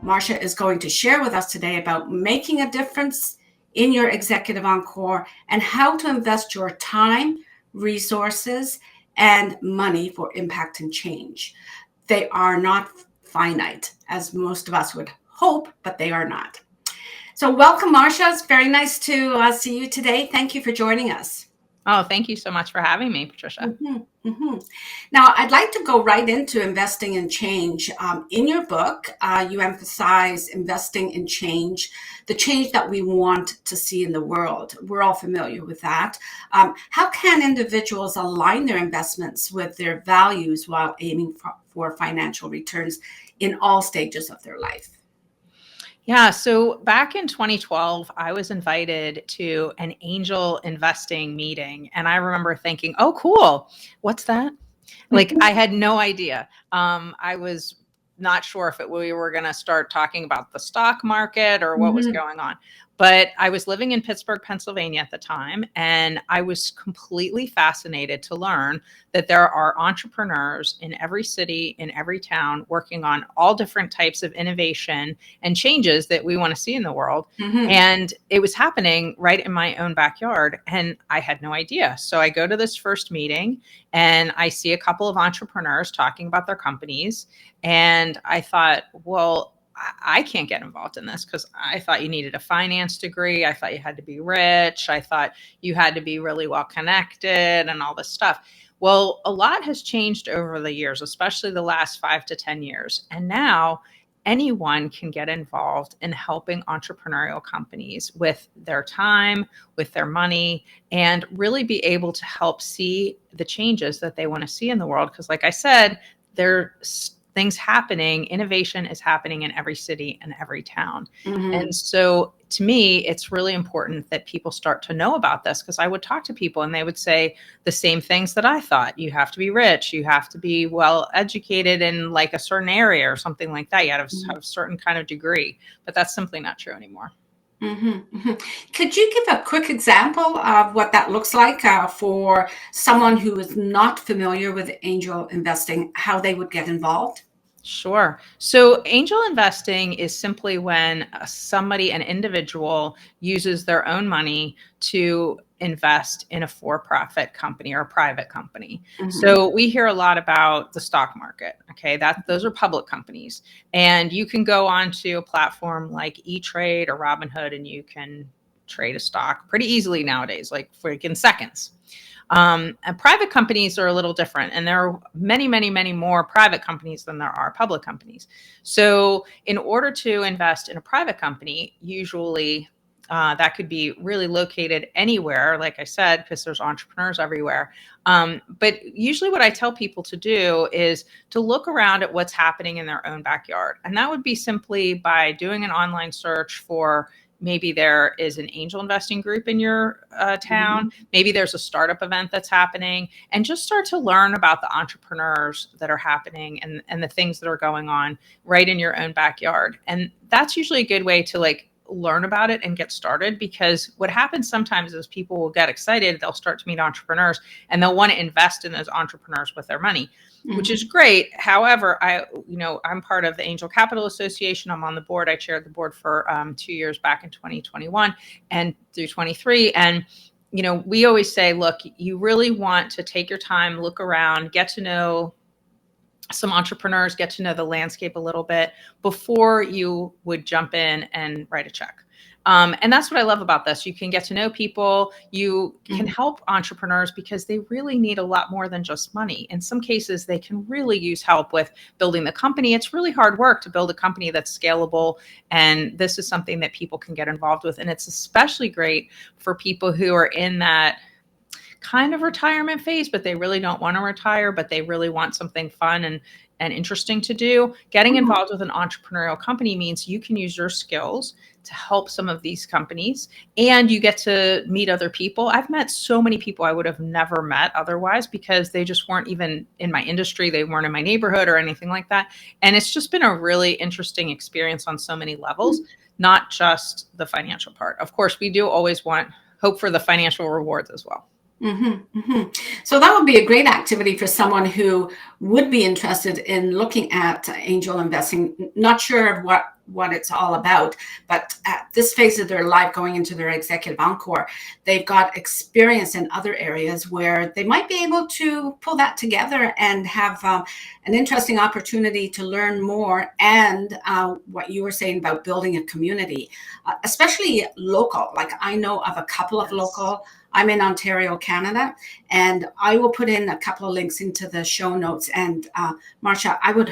Marcia is going to share with us today about making a difference in your executive Encore and how to invest your time, resources, and money for impact and change. They are not finite, as most of us would hope, but they are not. So welcome, Marcia. It's very nice to see you today. Thank you for joining us. Oh, thank you so much for having me, Patricia. Now, I'd like to go right into investing in change. In your book, you emphasize investing in change, the change that we want to see in the world. We're all familiar with that. How can individuals align their investments with their values while aiming for financial returns in all stages of their life? Yeah, so back in 2012, I was invited to an angel investing meeting. And I remember thinking, oh, cool. What's that? Like, I had no idea. I was not sure if we were going to start talking about the stock market or what was going on. But I was living in Pittsburgh, Pennsylvania at the time, and I was completely fascinated to learn that there are entrepreneurs in every city, in every town, working on all different types of innovation and changes that we want to see in the world. And it was happening right in my own backyard, and I had no idea. So I go to this first meeting, and I see a couple of entrepreneurs talking about their companies, and I thought, well, I can't get involved in this because I thought you needed a finance degree. I thought you had to be rich. I thought you had to be really well connected and all this stuff. Well, a lot has changed over the years, especially the last 5 to 10 years. And now anyone can get involved in helping entrepreneurial companies with their time, with their money, and really be able to help see the changes that they want to see in the world. Because like I said, there's things happening, innovation is happening in every city and every town. And so to me, it's really important that people start to know about this, because I would talk to people and they would say the same things that I thought. You have to be rich. You have to be well educated in like a certain area or something like that. You have to have a certain kind of degree, but that's simply not true anymore. Could you give a quick example of what that looks like for someone who is not familiar with angel investing, how they would get involved? Sure. So angel investing is simply when somebody, an individual, uses their own money to invest in a for-profit company or a private company. So we hear a lot about the stock market. Okay, those are public companies, and you can go onto a platform like E-Trade or Robinhood, and you can trade a stock pretty easily nowadays, like freaking seconds. And private companies are a little different, and there are many, many, many more private companies than there are public companies. So in order to invest in a private company, usually that could be really located anywhere, like I said, because there's entrepreneurs everywhere. But usually what I tell people to do is to look around at what's happening in their own backyard. And that would be simply by doing an online search for maybe there is an angel investing group in your town. Maybe there's a startup event that's happening, and just start to learn about the entrepreneurs that are happening and the things that are going on right in your own backyard. And that's usually a good way to like learn about it and get started, because what happens sometimes is people will get excited. They'll start to meet entrepreneurs and they'll want to invest in those entrepreneurs with their money, which is great. However, I'm part of the Angel Capital Association. I'm on the board. I chaired the board for 2 years back in 2021 and through 23. And, we always say, look, you really want to take your time, look around, get to know some entrepreneurs, get to know the landscape a little bit before you would jump in and write a check. And that's what I love about this. You can get to know people. You can help entrepreneurs because they really need a lot more than just money. In some cases, they can really use help with building the company. It's really hard work to build a company that's scalable. And this is something that people can get involved with. And it's especially great for people who are in that kind of retirement phase, but they really don't want to retire, but they really want something fun and interesting to do. Getting involved with an entrepreneurial company means you can use your skills to help some of these companies, and you get to meet other people. I've met so many people I would have never met otherwise because they just weren't even in my industry. They weren't in my neighborhood or anything like that. And it's just been a really interesting experience on so many levels, not just the financial part. Of course, we do always hope for the financial rewards as well. So that would be a great activity for someone who would be interested in looking at angel investing, not sure of what what it's all about. But at this phase of their life, going into their executive encore, they've got experience in other areas where they might be able to pull that together and have an interesting opportunity to learn more. And what you were saying about building a community, especially local. Like I know of a couple of local. I'm in Ontario, Canada, and I will put in a couple of links into the show notes. And Marcia, I would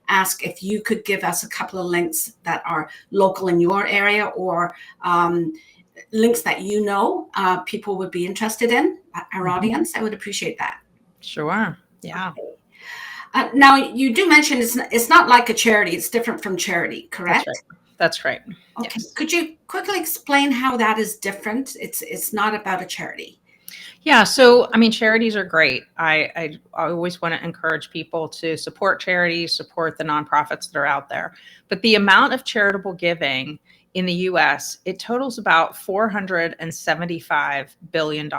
ask if you could give us a couple of links that are local in your area, or links that you know people would be interested in, our audience. I would appreciate that. Sure. Yeah. Okay. Now, you do mention it's not like a charity. It's different from charity, correct? That's right. Okay. Yes. Could you quickly explain how that is different? It's not about a charity. Yeah. So, I mean, charities are great. I always want to encourage people to support charities, support the nonprofits that are out there. But the amount of charitable giving in the US, it totals about $475 billion,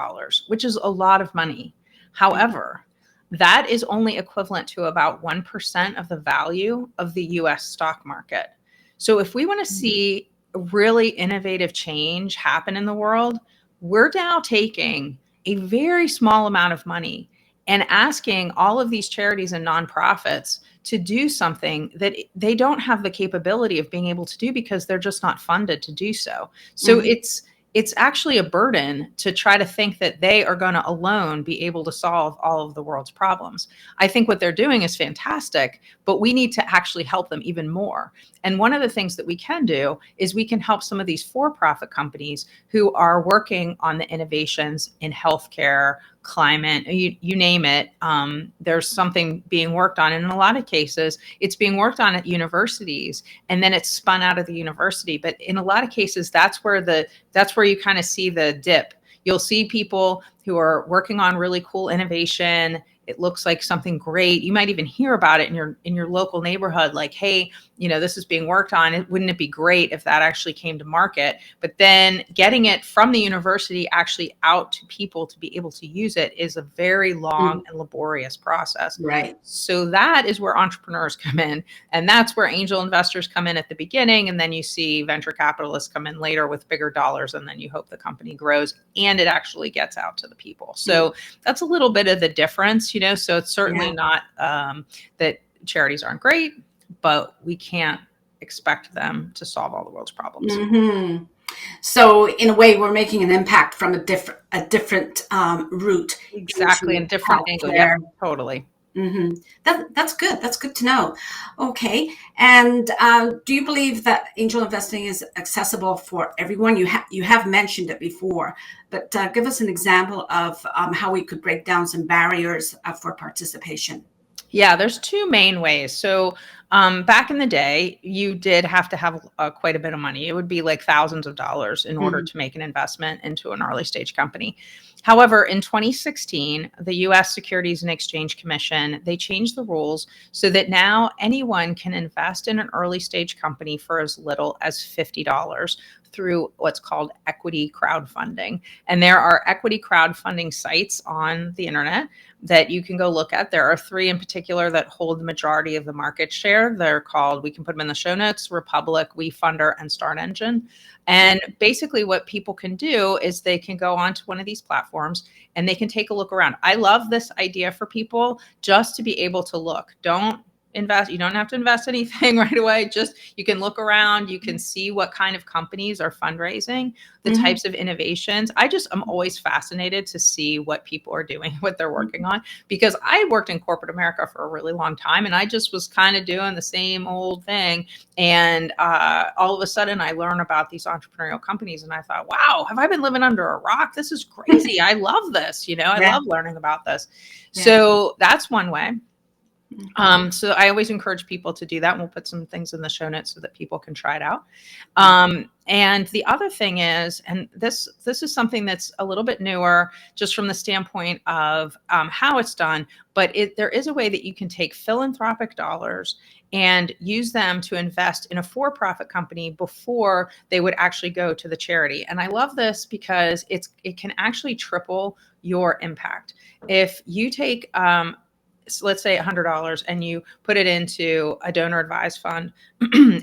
which is a lot of money. However, that is only equivalent to about 1% of the value of the US stock market. So if we want to see really innovative change happen in the world, we're now taking a very small amount of money and asking all of these charities and nonprofits to do something that they don't have the capability of being able to do because they're just not funded to do so. So it's actually a burden to try to think that they are going to alone be able to solve all of the world's problems. I think what they're doing is fantastic, but we need to actually help them even more. And one of the things that we can do is we can help some of these for-profit companies who are working on the innovations in healthcare, climate, you name it. There's something being worked on. And in a lot of cases, it's being worked on at universities and then it's spun out of the university. But in a lot of cases, that's where you kind of see the dip. You'll see people who are working on really cool innovation. It looks like something great. You might even hear about it in your local neighborhood, like, hey, this is being worked on. Wouldn't it be great if that actually came to market? But then getting it from the university actually out to people to be able to use it is a very long and laborious process. Right. So that is where entrepreneurs come in. And that's where angel investors come in at the beginning. And then you see venture capitalists come in later with bigger dollars. And then you hope the company grows and it actually gets out to the people. So that's a little bit of the difference, so it's certainly not that charities aren't great, but we can't expect them to solve all the world's problems. Mm-hmm. So in a way, we're making an impact from a different route. Exactly, a different angle. Yeah, totally. Mm-hmm. That's good. That's good to know. Okay. And do you believe that angel investing is accessible for everyone? You have mentioned it before, but give us an example of how we could break down some barriers for participation. Yeah, there's two main ways. So back in the day, you did have to have quite a bit of money. It would be like thousands of dollars in order to make an investment into an early stage company. However, in 2016, the U.S. Securities and Exchange Commission, they changed the rules so that now anyone can invest in an early stage company for as little as $50 through what's called equity crowdfunding. And there are equity crowdfunding sites on the internet that you can go look at. There are three in particular that hold the majority of the market share. They're called, we can put them in the show notes, Republic, WeFunder, and Start Engine. And basically what people can do is they can go onto one of these platforms and they can take a look around. I love this idea for people just to be able to look. Don't invest. You don't have to invest anything right away. Just you can look around. You can see what kind of companies are fundraising, the types of innovations. I'm always fascinated to see what people are doing, what they're working on, because I worked in corporate America for a really long time and I just was kind of doing the same old thing. And all of a sudden I learn about these entrepreneurial companies and I thought, wow, have I been living under a rock? This is crazy. I love this. I love learning about this. Yeah. So that's one way. So I always encourage people to do that. And we'll put some things in the show notes so that people can try it out. And the other thing is, and this is something that's a little bit newer, just from the standpoint of how it's done, but there is a way that you can take philanthropic dollars and use them to invest in a for-profit company before they would actually go to the charity. And I love this because it can actually triple your impact. If you take let's say $100, and you put it into a donor advised fund,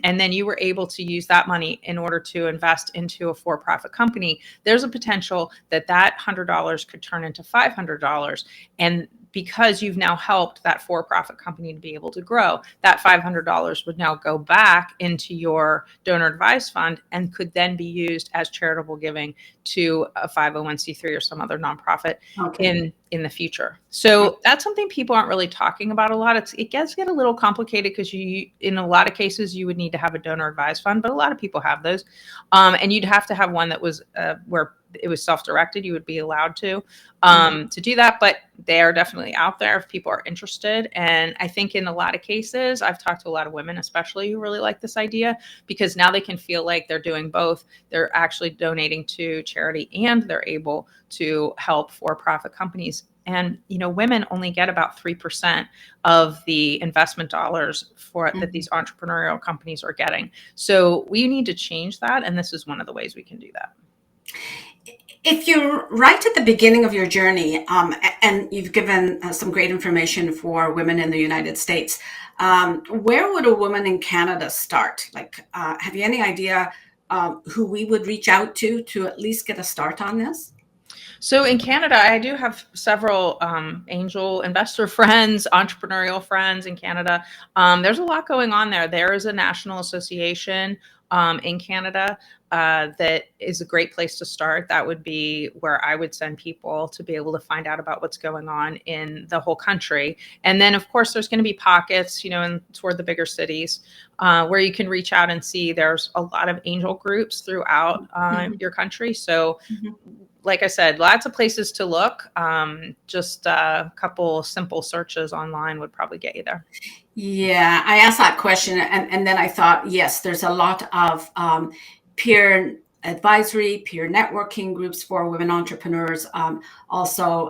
and then you were able to use that money in order to invest into a for-profit company, there's a potential that that $100 could turn into $500. And because you've now helped that for-profit company to be able to grow, that $500 would now go back into your donor advised fund and could then be used as charitable giving to a 501c3 or some other nonprofit in the future. So that's something people aren't really talking about a lot. It does get a little complicated because in a lot of cases, you would need to have a donor advised fund, but a lot of people have those. And you'd have to have one that was where it was self-directed. You would be allowed to do that, but they are definitely out there if people are interested. And I think in a lot of cases, I've talked to a lot of women, especially, who really like this idea, because now they can feel like they're doing both. They're actually donating to charity and they're able to help for-profit companies. And, women only get about 3% of the investment dollars that these entrepreneurial companies are getting. So we need to change that. And this is one of the ways we can do that. If you're right at the beginning of your journey, and you've given some great information for women in the United States, where would a woman in Canada start? Like, have you any idea who we would reach out to at least get a start on this? So in Canada, I do have several angel investor friends, entrepreneurial friends in Canada. There's a lot going on there. There is a national association in Canada that is a great place to start. That would be where I would send people to be able to find out about what's going on in the whole country. And then, of course, there's going to be pockets, toward the bigger cities where you can reach out and see. There's a lot of angel groups throughout your country. So like I said, lots of places to look. Just a couple simple searches online would probably get you there. Yeah, I asked that question, and then I thought, yes, there's a lot of peer advisory, peer networking groups for women entrepreneurs, also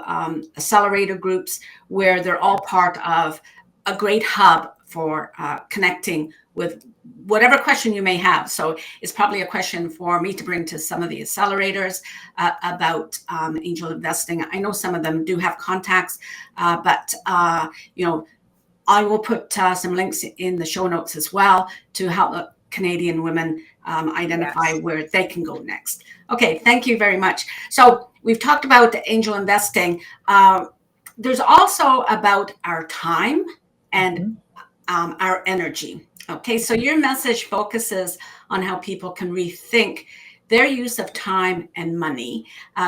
accelerator groups, where they're all part of a great hub for connecting with whatever question you may have. So it's probably a question for me to bring to some of the accelerators about angel investing. I know some of them do have contacts, but I will put some links in the show notes as well to help Canadian women identify where they can go next. Okay, thank you very much. So we've talked about angel investing. There's also about our time and our energy. Okay, so your message focuses on how people can rethink their use of time and money.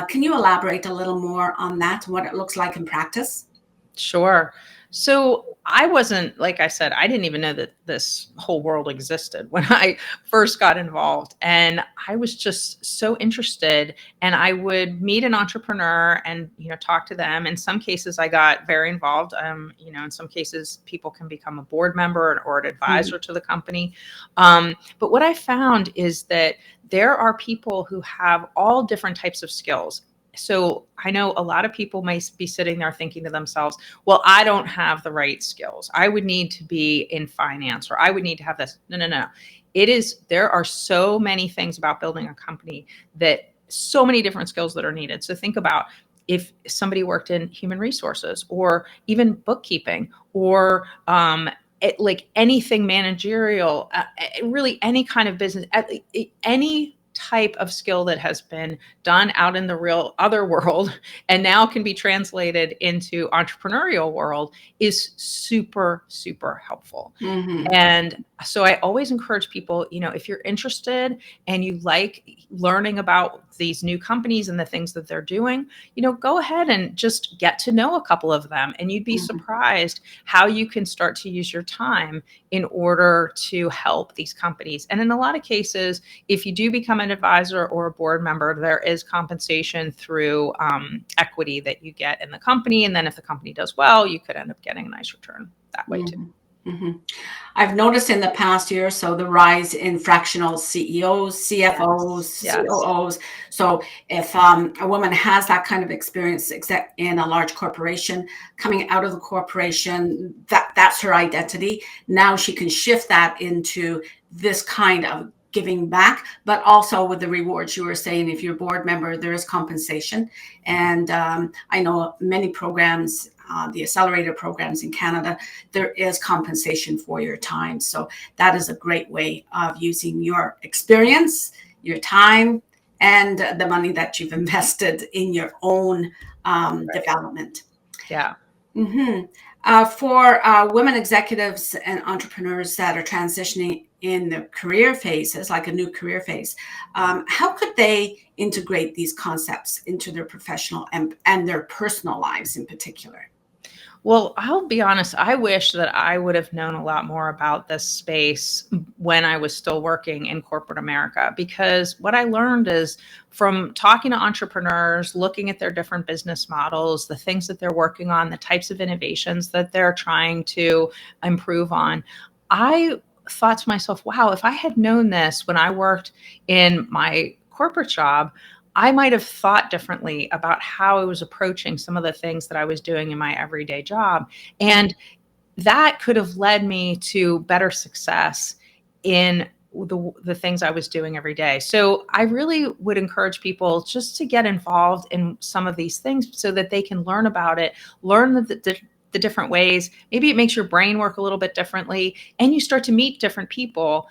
Can you elaborate a little more on that and what it looks like in practice? Sure. So I wasn't, like I said, I didn't even know that this whole world existed when I first got involved. And I was just so interested, and I would meet an entrepreneur and, talk to them. In some cases, I got very involved. In some cases, people can become a board member or an advisor to the company. But what I found is that there are people who have all different types of skills. So I know a lot of people may be sitting there thinking to themselves, well, I don't have the right skills. I would need to be in finance, or I would need to have this. No. There are so many things about building a company, that so many different skills that are needed. So think about if somebody worked in human resources, or even bookkeeping, or like anything managerial, really any kind of business, any type of skill that has been done out in the real other world and now can be translated into entrepreneurial world is super, super helpful. And so I always encourage people, if you're interested and you like learning about these new companies and the things that they're doing, go ahead and just get to know a couple of them. And you'd be surprised how you can start to use your time in order to help these companies. And in a lot of cases, if you do become an advisor or a board member, there is compensation through equity that you get in the company. And then if the company does well, you could end up getting a nice return that way too. I've noticed in the past year or so the rise in fractional CEOs, CFOs, COOs. So if a woman has that kind of experience in a large corporation, coming out of the corporation, that's her identity. Now she can shift that into this kind of giving back, but also with the rewards. You were saying, if you're a board member, there is compensation. And I know many programs the accelerator programs in Canada, there is compensation for your time. So that is a great way of using your experience, your time, and the money that you've invested in your own development. Yeah. Mm-hmm. For women executives and entrepreneurs that are transitioning in the career phases, like a new career phase, how could they integrate these concepts into their professional and their personal lives in particular? Well, I'll be honest, I wish that I would have known a lot more about this space when I was still working in corporate America, because what I learned is from talking to entrepreneurs, looking at their different business models, the things that they're working on, the types of innovations that they're trying to improve on, I thought to myself, wow, if I had known this when I worked in my corporate job, I might have thought differently about how I was approaching some of the things that I was doing in my everyday job. And that could have led me to better success in the things I was doing every day. So I really would encourage people just to get involved in some of these things so that they can learn about it, learn the different ways. Maybe it makes your brain work a little bit differently, and you start to meet different people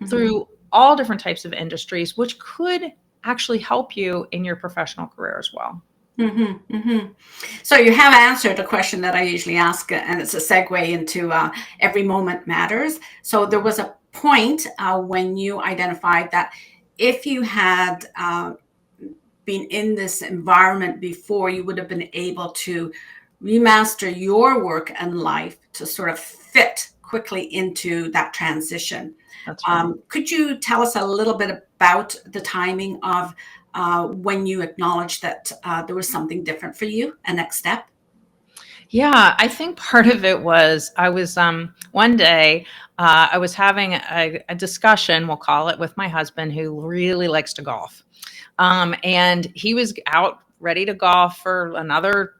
through all different types of industries, which could actually help you in your professional career as well. Mm-hmm, mm-hmm. So you have answered a question that I usually ask, and it's a segue into every moment matters. So there was a point when you identified that if you had been in this environment before, you would have been able to remaster your work and life to sort of fit quickly into that transition. That's right. Could you tell us a little bit about the timing of when you acknowledged that there was something different for you, a next step? Yeah, I think part of it was I was one day I was having a discussion, we'll call it, with my husband who really likes to golf. And he was out ready to golf for another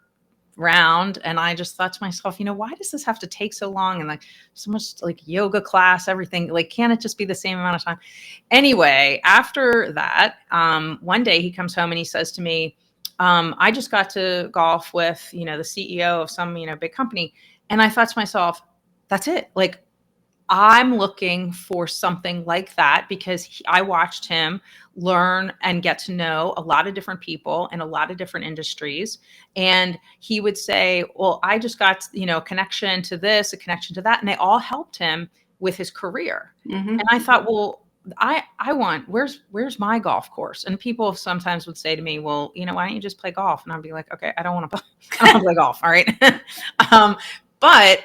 round, and I just thought to myself, why does this have to take so long, and like so much like yoga class, everything, like can't it just be the same amount of time? Anyway, after that, one day he comes home and he says to me, I just got to golf with the CEO of some big company. And I thought to myself, that's it. Like, I'm looking for something like that because I watched him learn and get to know a lot of different people in a lot of different industries. And he would say, well, I just got, a connection to this, a connection to that. And they all helped him with his career. Mm-hmm. And I thought, well, I want, where's my golf course? And people sometimes would say to me, well, why don't you just play golf? And I'd be like, okay, I don't want to play golf. All right. But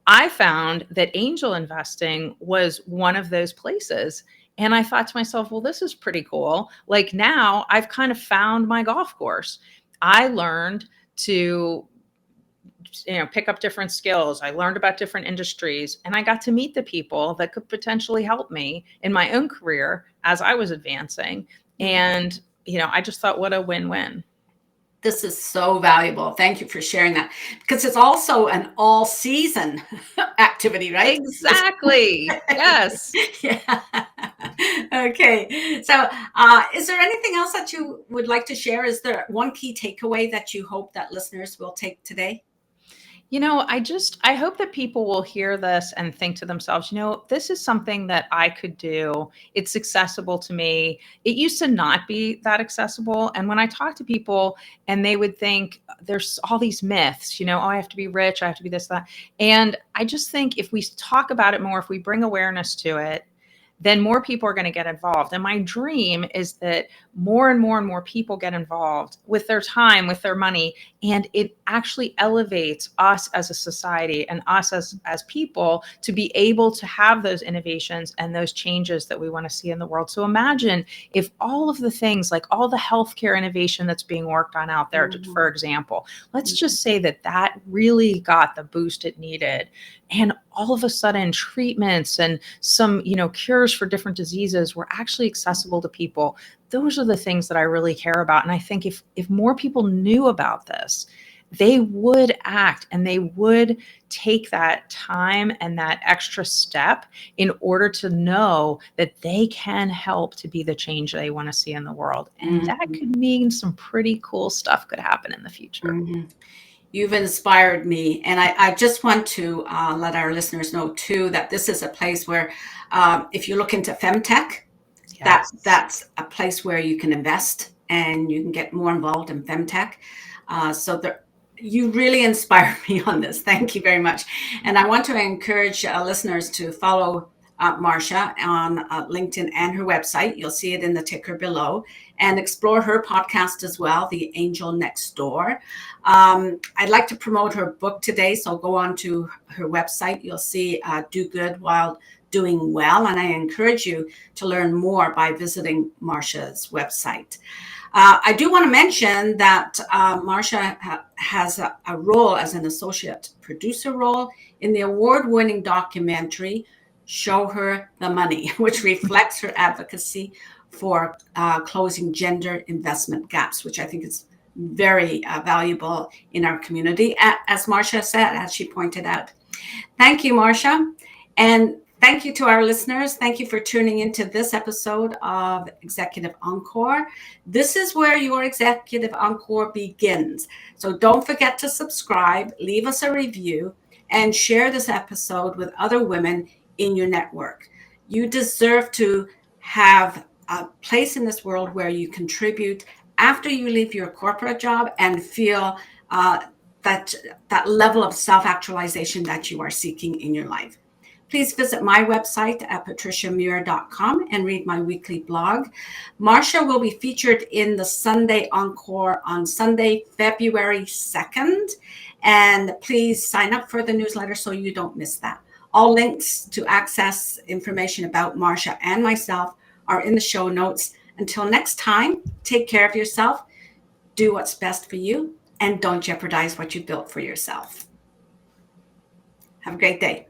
I found that angel investing was one of those places. And I thought to myself, well, this is pretty cool. Like now I've kind of found my golf course. I learned to, pick up different skills. I learned about different industries, and I got to meet the people that could potentially help me in my own career as I was advancing. And, I just thought, what a win-win. This is so valuable. Thank you for sharing that, because it's also an all season activity, right? Exactly. Yes. Yeah. Okay. So, is there anything else that you would like to share? Is there one key takeaway that you hope that listeners will take today? I hope that people will hear this and think to themselves, this is something that I could do. It's accessible to me. It used to not be that accessible. And when I talk to people and they would think there's all these myths, oh, I have to be rich, I have to be this, that. And I just think if we talk about it more, if we bring awareness to it, then more people are going to get involved. And my dream is that more and more and more people get involved with their time, with their money, and it actually elevates us as a society and us as people to be able to have those innovations and those changes that we want to see in the world. So imagine if all of the things, like all the healthcare innovation that's being worked on out there, for example, let's just say that really got the boost it needed. And all of a sudden treatments and some, cures for different diseases were actually accessible to people. Those are the things that I really care about. And I think if more people knew about this, they would act and they would take that time and that extra step in order to know that they can help to be the change they want to see in the world. And that could mean some pretty cool stuff could happen in the future. You've inspired me. And I just want to let our listeners know, too, that this is a place where if you look into femtech, Yes. that's a place where you can invest and you can get more involved in femtech. You really inspired me on this. Thank you very much. And I want to encourage listeners to follow Marcia on LinkedIn and her website. You'll see it in the ticker below, and explore her podcast as well, The Angel Next Door. I'd like to promote her book today, so go on to her website. You'll see Do Good While Doing Well, and I encourage you to learn more by visiting Marcia's website. I do want to mention that Marcia has a role as an associate producer role in the award-winning documentary Show Her the Money, which reflects her advocacy for closing gender investment gaps, which I think is very valuable in our community, as Marcia said, as she pointed out. Thank you, Marcia. And thank you to our listeners. Thank you for tuning into this episode of Executive Encore. This is where your Executive Encore begins. So don't forget to subscribe, leave us a review, and share this episode with other women in your network. You deserve to have a place in this world where you contribute after you leave your corporate job and feel that level of self-actualization that you are seeking in your life. Please visit my website at patriciamuir.com and read my weekly blog. Marcia will be featured in the Sunday Encore on Sunday, February 2nd. And please sign up for the newsletter so you don't miss that. All links to access information about Marcia and myself are in the show notes. Until next time, take care of yourself, do what's best for you, and don't jeopardize what you built for yourself. Have a great day.